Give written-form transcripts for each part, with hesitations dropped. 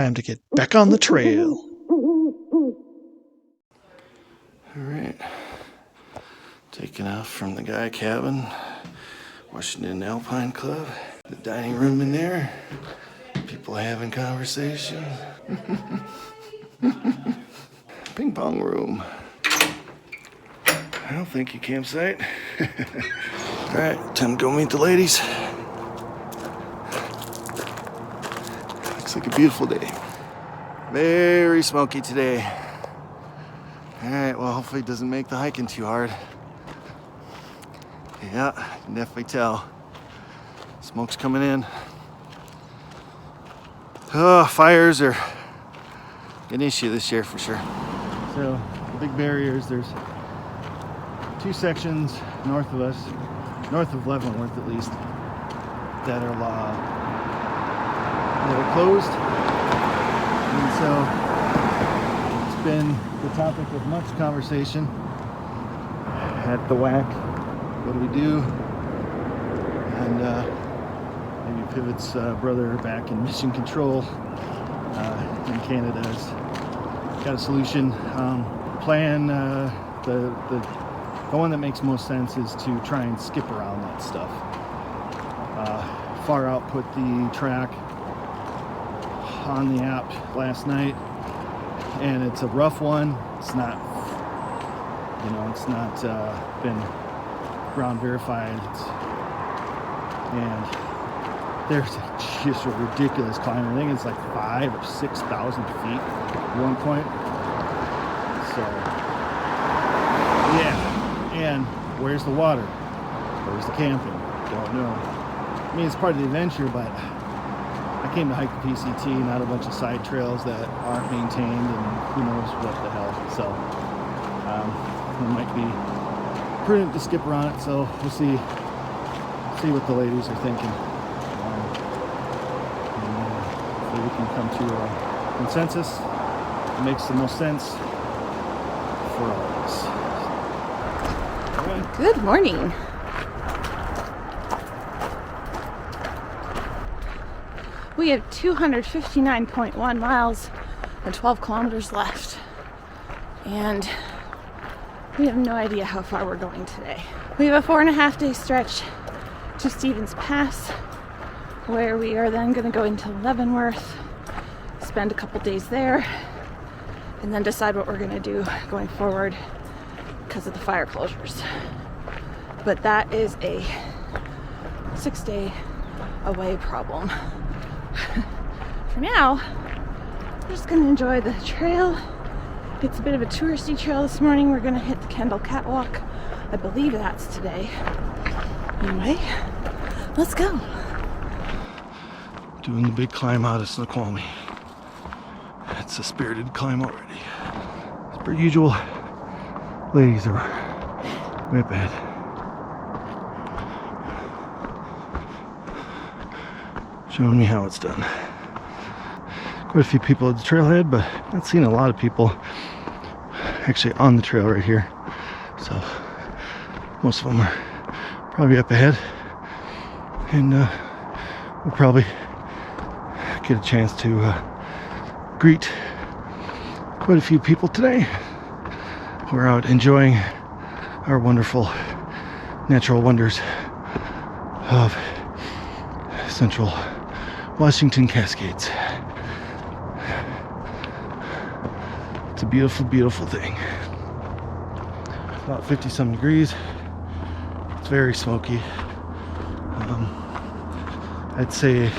Time to get back on the trail. Alright, taking off from the guy cabin, Washington Alpine Club, the dining room in there, people having conversation, ping pong room. Well, thank you, campsite. Alright, time to go meet the ladies. Looks like a beautiful day. Very smoky today. Alright, well, hopefully it doesn't make the hiking too hard. Yeah, you can definitely tell. Smoke's coming in. Oh, fires are an issue this year for sure. So, the big barriers, there's 2 sections north of us, north of Leavenworth at least, that are closed. And so, it's been the topic of much conversation at the WAC. What do we do? And maybe Pivot's brother back in Mission Control in Canada has got a solution. Plan, the one that makes most sense is to try and skip around that stuff. Far out put the track on the app last night, and it's a rough one. It's not, it's not been ground verified. And there's just a ridiculous climb. I think it's like 5,000 or 6,000 feet at one point. So, yeah. And where's the water? Where's the camping? Don't know. I mean, it's part of the adventure, but I came to hike the PCT, not a bunch of side trails that aren't maintained, and who knows what the hell. So it might be prudent to skip around it. So we'll see what the ladies are thinking, and hopefully we can come to a consensus that makes the most sense for all of us. All right. Good morning. We have 259.1 miles and 12 kilometers left, and we have no idea how far we're going today. We have a 4.5 day stretch to Stevens Pass, where we are then going to go into Leavenworth, spend a couple days there, and then decide what we're going to do going forward because of the fire closures. But that is a 6 day away problem. For now, we're just going to enjoy the trail. It's a bit of a touristy trail this morning. We're going to hit the Kendall Catwalk. I believe that's today. Anyway, let's go. Doing the big climb out of Snoqualmie. It's a spirited climb already. As per usual, ladies are way up ahead. Showing me how it's done. Quite a few people at the trailhead, but not seeing a lot of people actually on the trail right here. So most of them are probably up ahead, and we'll probably get a chance to greet quite a few people today. We're out enjoying our wonderful natural wonders of Central Washington Cascades. It's a beautiful, beautiful thing. About 50-some degrees. It's very smoky. I'd say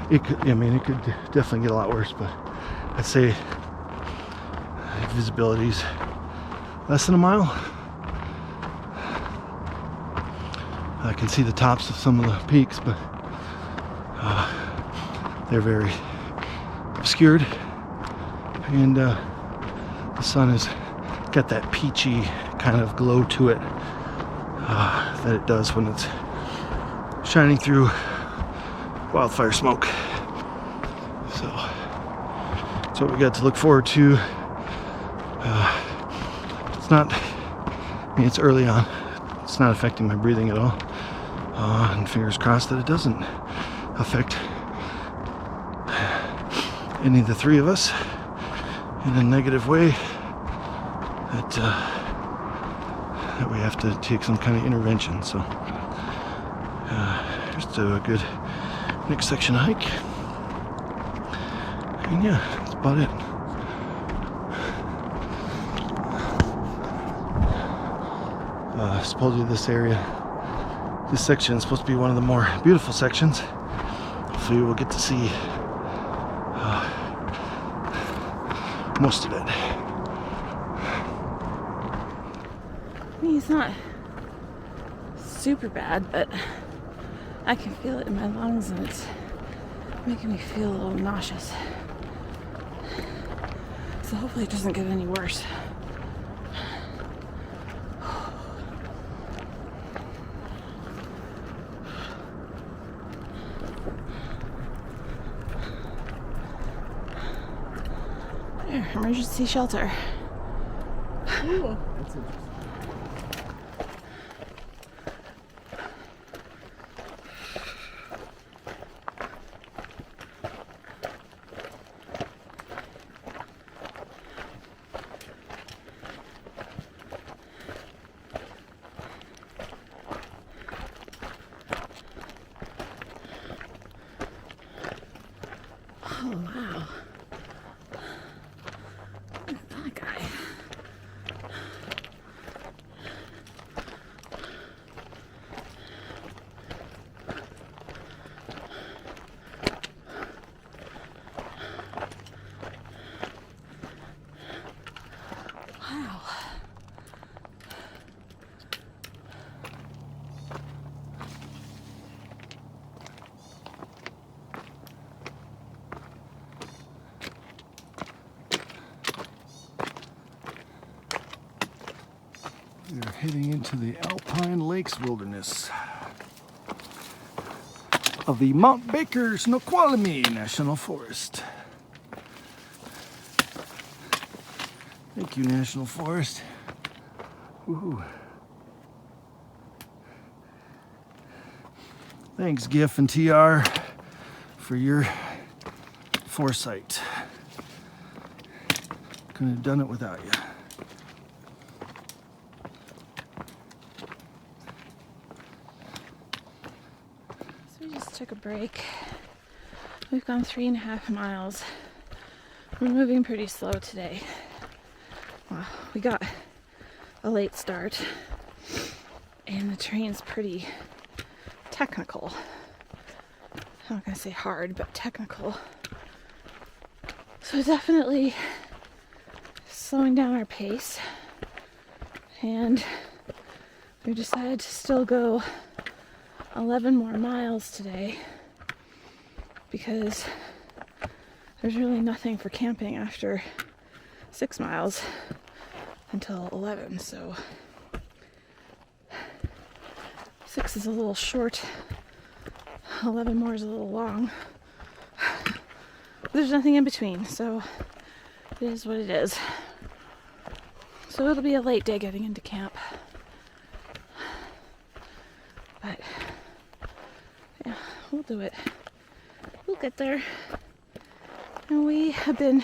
it could definitely get a lot worse, but I'd say visibility's less than a mile. I can see the tops of some of the peaks, but they're very obscured, and the sun has got that peachy kind of glow to it that it does when it's shining through wildfire smoke. So that's what we got to look forward to. It's not, I mean, it's early on. It's not affecting my breathing at all. And fingers crossed that it doesn't affect any of the three of us in a negative way, that we have to take some kind of intervention. So just a good next section hike, and yeah, that's about it. Supposedly this section is supposed to be one of the more beautiful sections. Hopefully we'll get to see most of it. I mean, it's not super bad, but I can feel it in my lungs and it's making me feel a little nauseous. So hopefully it doesn't get any worse. There, emergency shelter. Ooh, that's interesting. Oh wow. Look at that guy. Wow. We are heading into the Alpine Lakes Wilderness of the Mount Baker-Snoqualmie National Forest. Thank you, National Forest. Woohoo. Thanks, GIF and TR, for your foresight. Couldn't have done it without you. So we just took a break. We've gone 3.5 miles. We're moving pretty slow today. Well, we got a late start and the terrain's pretty technical. I'm not gonna say hard, but technical. So definitely slowing down our pace, and we decided to still go 11 more miles today because there's really nothing for camping after 6 miles until 11, so 6 is a little short, 11 more is a little long. But there's nothing in between, so it is what it is. So it'll be a late day getting into camp. But yeah, we'll do it. We'll get there. And we have been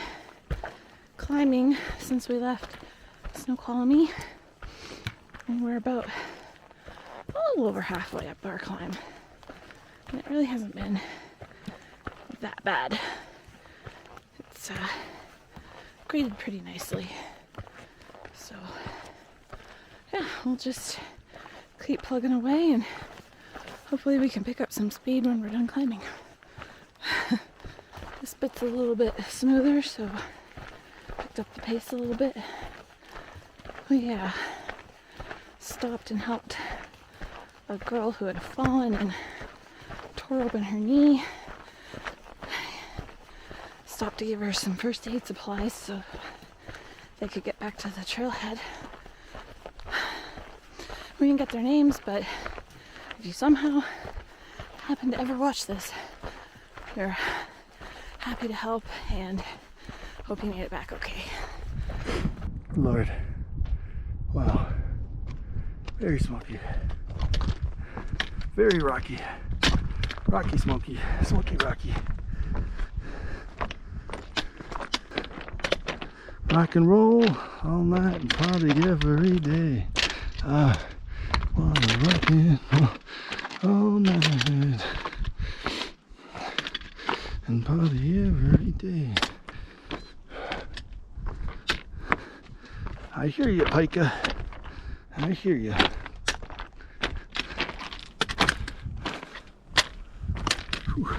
climbing since we left Snoqualmie, and we're about a little over halfway up our climb, and it really hasn't been that bad. It's graded pretty nicely, so yeah, we'll just keep plugging away and hopefully we can pick up some speed when we're done climbing. This bit's a little bit smoother, so picked up the pace a little bit. We stopped and helped a girl who had fallen and tore open her knee. Stopped to give her some first aid supplies so they could get back to the trailhead. We didn't get their names, but if you somehow happen to ever watch this, we're happy to help and hope you made it back okay. Lord. Wow. Very smoky. Very rocky. Rocky, smoky. Smoky, rocky. rock and roll all night and party every day. I wanna rock and roll all night and party every day. I hear you, Pika. I hear you. Whew.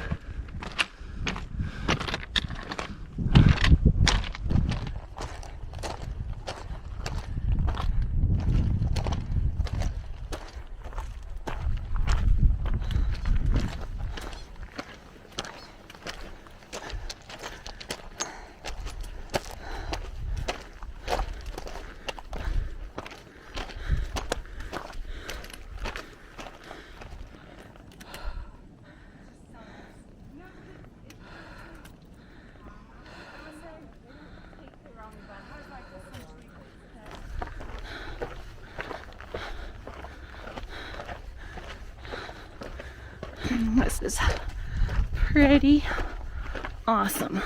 This is pretty awesome.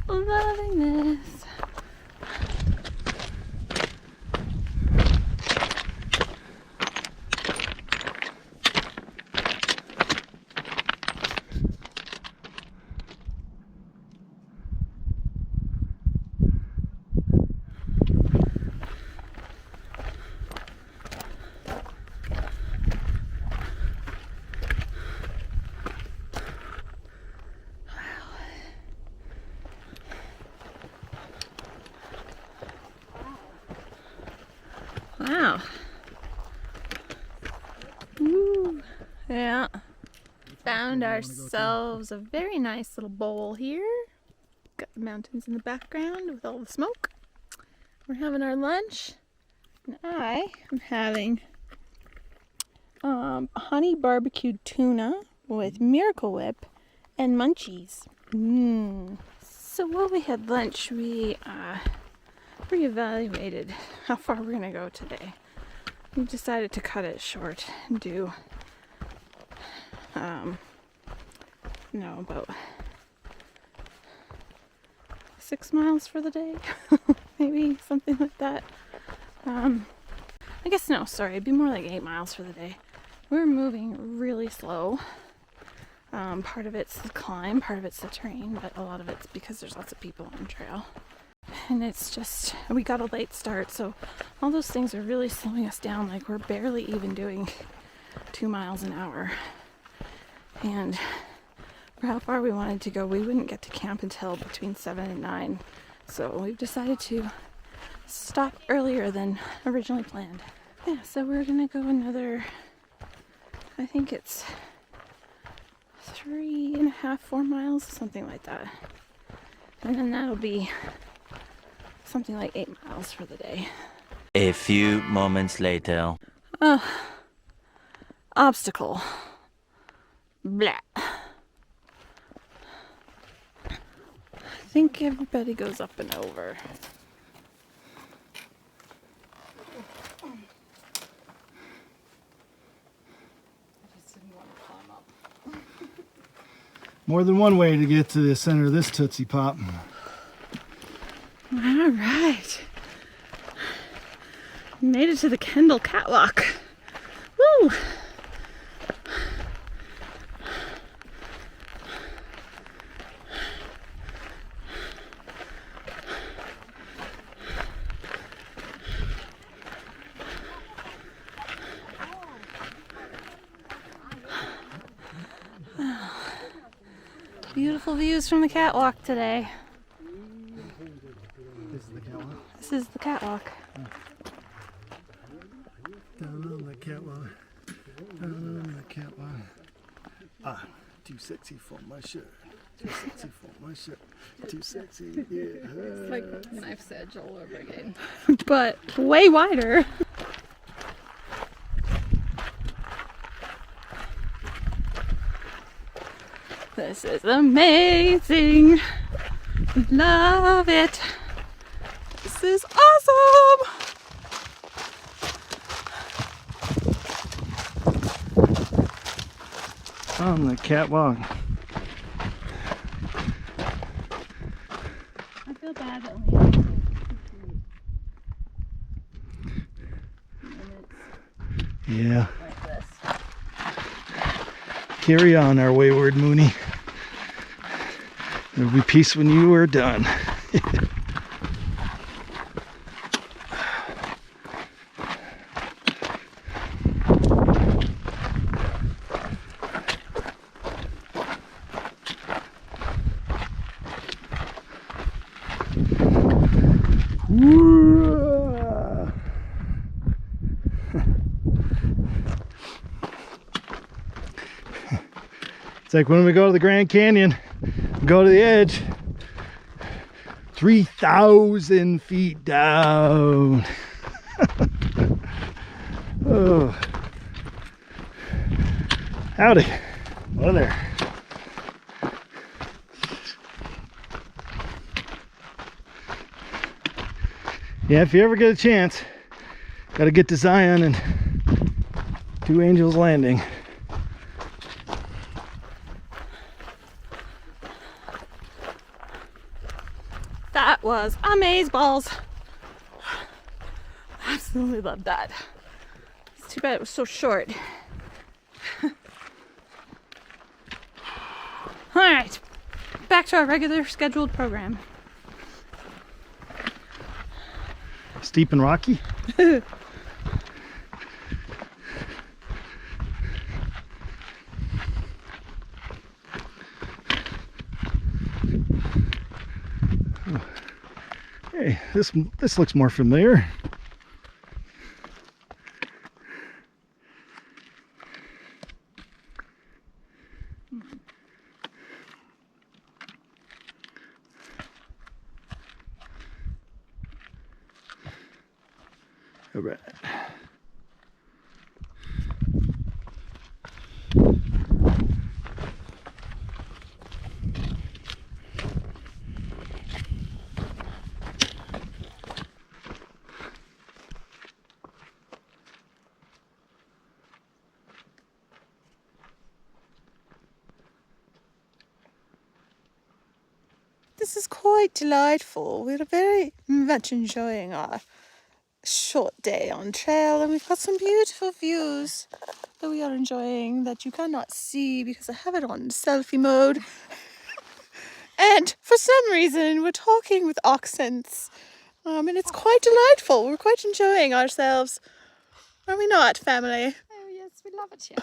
I'm loving this. Wow. Woo. Yeah. Found ourselves a very nice little bowl here. Got the mountains in the background with all the smoke. We're having our lunch. And I am having honey barbecued tuna with Miracle Whip and munchies. So while we had lunch, we reevaluated how far we're gonna go today. We decided to cut it short and do about 6 miles for the day. Maybe something like that. I guess no, sorry, it'd be more like 8 miles for the day. We're moving really slow. Part of it's the climb, part of it's the terrain, but a lot of it's because there's lots of people on the trail. And it's just, we got a late start, so all those things are really slowing us down. Like, we're barely even doing 2 miles an hour. And for how far we wanted to go, we wouldn't get to camp until between 7 and 9. So we've decided to stop earlier than originally planned. Yeah, so we're gonna go another, I think it's 3.5, 4 miles, something like that. And then that'll be something like 8 miles for the day. A few moments later. Obstacle. Blah. I think everybody goes up and over. More than one way to get to the center of this Tootsie Pop. All right. Made it to the Kendall Catwalk. Woo! Beautiful views from the catwalk today. This is the catwalk. This is the catwalk. Down on the catwalk. Down on the catwalk. Ah, too sexy for my shirt. Too sexy for my shirt. Too sexy, yeah. It's like Knife's Edge all over again. But way wider. This is amazing. Love it. This is awesome. On the catwalk. Carry on, our wayward Moonie. There'll be peace when you are done. It's like when we go to the Grand Canyon, go to the edge, 3,000 feet down. Oh. Howdy. Hello there. Yeah, if you ever get a chance, gotta get to Zion and Two Angels Landing. That was amazeballs. Absolutely loved that. It's too bad it was so short. All right, back to our regular scheduled program. Steep and rocky. Hey, this looks more familiar. All right. This is quite delightful. We're very much enjoying our short day on trail, and we've got some beautiful views that we are enjoying that you cannot see because I have it on selfie mode. And for some reason, we're talking with accents, and it's quite delightful. We're quite enjoying ourselves. Are we not, family? Oh yes, we love it here.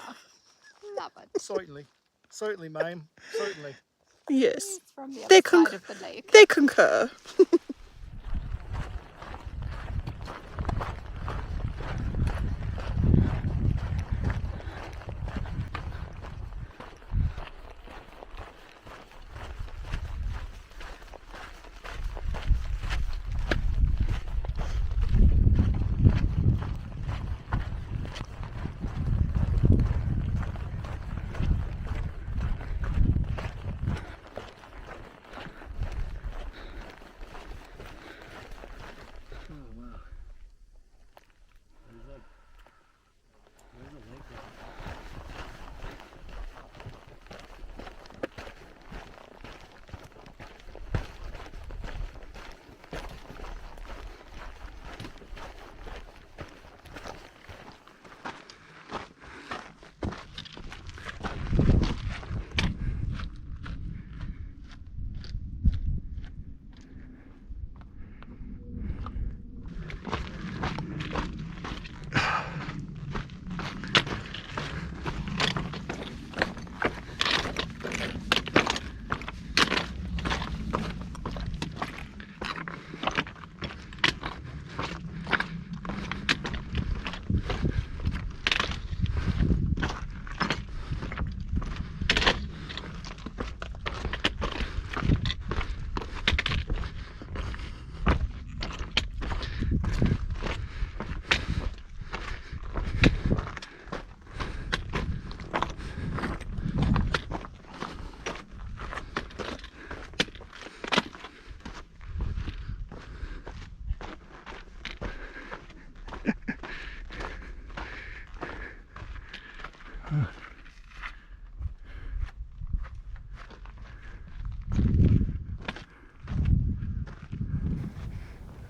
Love it. Certainly, ma'am. Certainly. Yes, It's from the They other side of the lake. they concur.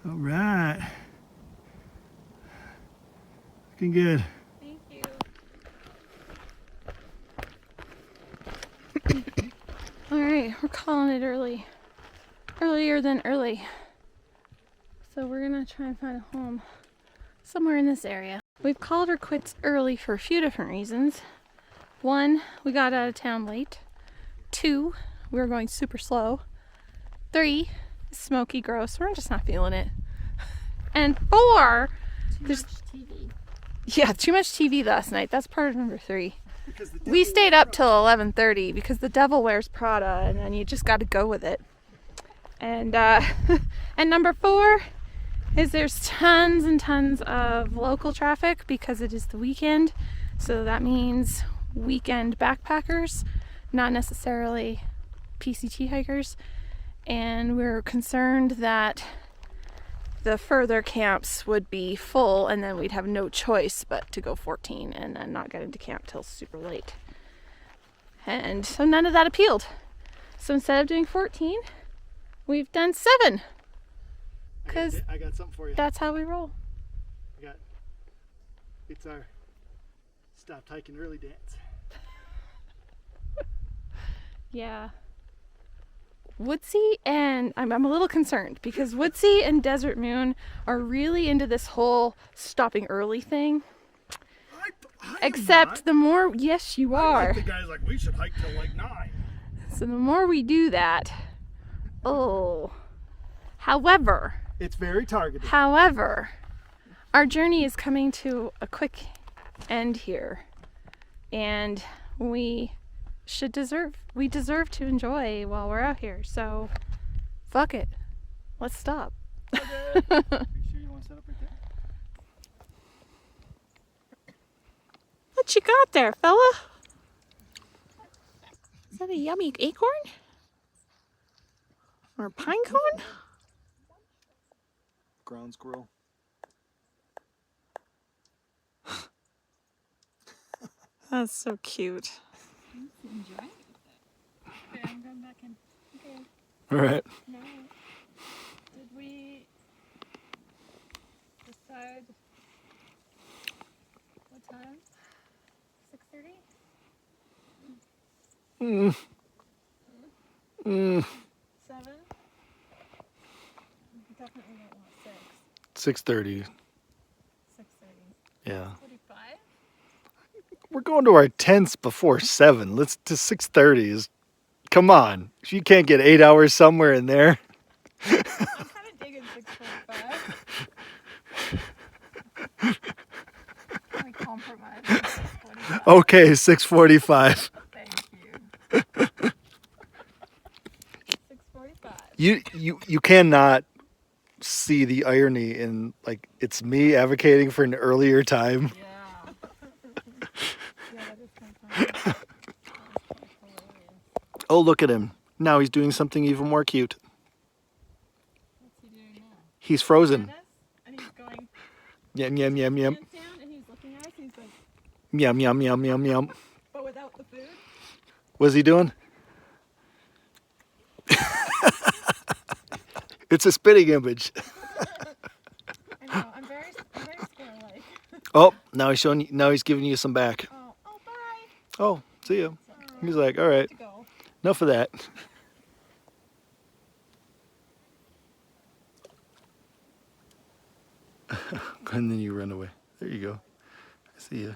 All right. Looking good. Thank you. Alright, we're calling it early. Earlier than early. So we're gonna try and find a home somewhere in this area. We've called her quits early for a few different reasons. 1, we got out of town late. 2, we were going super slow. 3, Smoky, gross. We're just not feeling it. And 4, there's TV. yeah, too much TV last night. That's part of number 3. We stayed up till 11:30 because the Devil Wears Prada, and then you just got to go with it. And and number 4 is there's tons and tons of local traffic because it is the weekend. So that means weekend backpackers, not necessarily PCT hikers. And we're concerned that the further camps would be full and then we'd have no choice but to go 14 and then not get into camp till super late. And so none of that appealed. So instead of doing 14, we've done 7. Because I got something for you. that's how we roll. It's our stopped hiking early dance. Yeah. Woodsy and I'm a little concerned because Woodsy and Desert Moon are really into this whole stopping early thing. Except the more, yes, you are. The guy's like, we should hike till like 9. So the more we do that, oh. However, It's very targeted. our journey is coming to a quick end here, and we deserve to enjoy while we're out here. So, fuck it, let's stop. Are you sure you want to set up right there? What you got there, fella? Is that a yummy acorn? Or a pine cone? Ground squirrel. That's so cute. Enjoying it. Okay, I'm going back in. Okay. All right. No. Did we decide what time? 6:30? 7? Definitely don't want 6. 6:30. 6:30. Yeah. 45? We're going to our tents before 7. Let's to 6:30 is. Come on. You can't get 8 hours somewhere in there. I'm kind of digging 6:45. Can we compromise on 6:45? Okay, 6:45. Thank you. 6:45. You cannot see the irony in, like, it's me advocating for an earlier time. Yeah. Yeah, that is kind of funny. That is hilarious. Oh, look at him. Now he's doing something even more cute. What's he doing now? He's frozen. Us, and he's going Yum, yum, yum, yum. hands down, and he's looking at us. He's like, Yum, yum, yum, yum, yum. but without the food. What's he doing? It's a spitting image. I know. I'm very square-like. Oh, now he's showing you, now he's giving you some back. Oh, bye. Oh, see ya. He's like, all right, To go. enough of that. And then you run away. There you go. I see ya.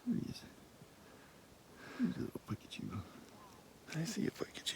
There he is. Here's a little Pikachu. I see a Pikachu.